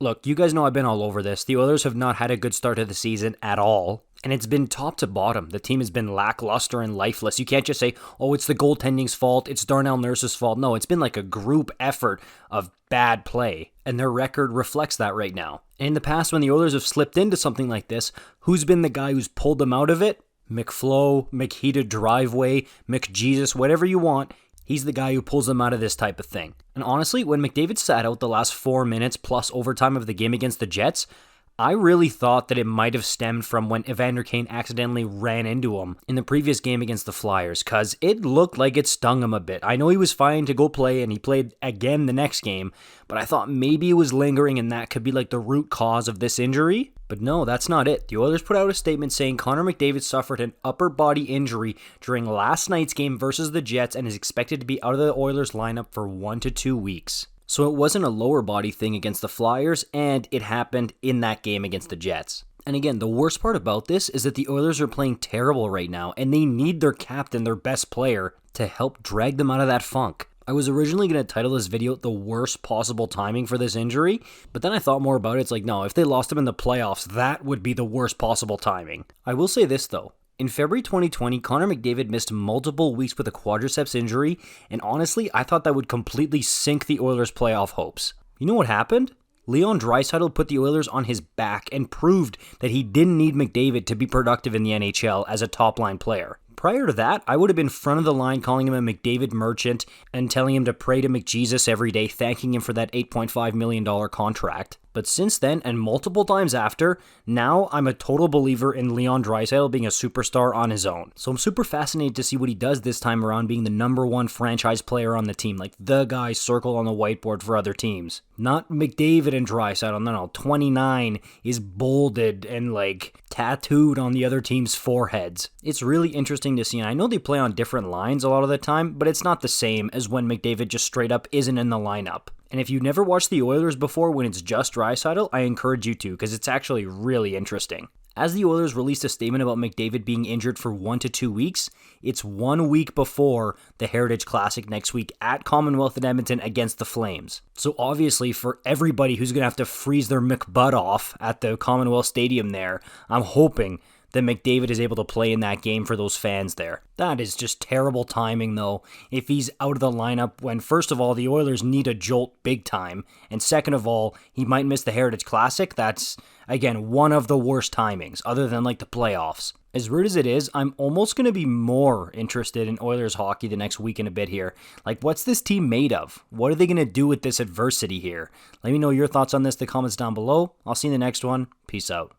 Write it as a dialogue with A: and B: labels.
A: Look, you guys know I've been all over this. The Oilers have not had a good start to the season at all. And it's been top to bottom. The team has been lackluster and lifeless. You can't just say, oh, it's the goaltending's fault, it's Darnell Nurse's fault. No, it's been like a group effort of bad play. And their record reflects that right now. And in the past, when the Oilers have slipped into something like this, who's been the guy who's pulled them out of it? McFlo, McHeated Driveway, McJesus, whatever you want. He's the guy who pulls them out of this type of thing. And honestly, when McDavid sat out the last 4 minutes plus overtime of the game against the Jets, I really thought that it might have stemmed from when Evander Kane accidentally ran into him in the previous game against the Flyers, because it looked like it stung him a bit. I know he was fine to go play, and he played again the next game, but I thought maybe it was lingering and that could be like the root cause of this injury. But no, that's not it. The Oilers put out a statement saying Connor McDavid suffered an upper body injury during last night's game versus the Jets and is expected to be out of the Oilers lineup for 1 to 2 weeks. So it wasn't a lower body thing against the Flyers, and it happened in that game against the Jets. And again, the worst part about this is that the Oilers are playing terrible right now, and they need their captain, their best player, to help drag them out of that funk. I was originally going to title this video the worst possible timing for this injury, but then I thought more about it. It's like, no, if they lost him in the playoffs, that would be the worst possible timing. I will say this though. In February 2020, Connor McDavid missed multiple weeks with a quadriceps injury, and honestly, I thought that would completely sink the Oilers' playoff hopes. You know what happened? Leon Draisaitl put the Oilers on his back and proved that he didn't need McDavid to be productive in the NHL as a top-line player. Prior to that, I would have been front of the line calling him a McDavid merchant and telling him to pray to McJesus every day, thanking him for that $8.5 million contract. But since then, and multiple times after, now I'm a total believer in Leon Draisaitl being a superstar on his own. So I'm super fascinated to see what he does this time around being the number one franchise player on the team, like the guy circled on the whiteboard for other teams. Not McDavid and Draisaitl, no, 29 is bolded and like tattooed on the other team's foreheads. It's really interesting to see, and I know they play on different lines a lot of the time, but it's not the same as when McDavid just straight up isn't in the lineup. And if you've never watched the Oilers before when it's just Draisaitl, I encourage you to, because it's actually really interesting. As the Oilers released a statement about McDavid being injured for 1 to 2 weeks, it's 1 week before the Heritage Classic next week at Commonwealth in Edmonton against the Flames. So obviously for everybody who's going to have to freeze their McButt off at the Commonwealth Stadium there, I'm hoping that McDavid is able to play in that game for those fans there. That is just terrible timing though, if he's out of the lineup when first of all the Oilers need a jolt big time, and second of all, he might miss the Heritage Classic. That's, again, one of the worst timings, other than like the playoffs. As weird as it is, I'm almost going to be more interested in Oilers hockey the next week and a bit here. Like, what's this team made of? What are they going to do with this adversity here? Let me know your thoughts on this in the comments down below. I'll see you in the next one. Peace out.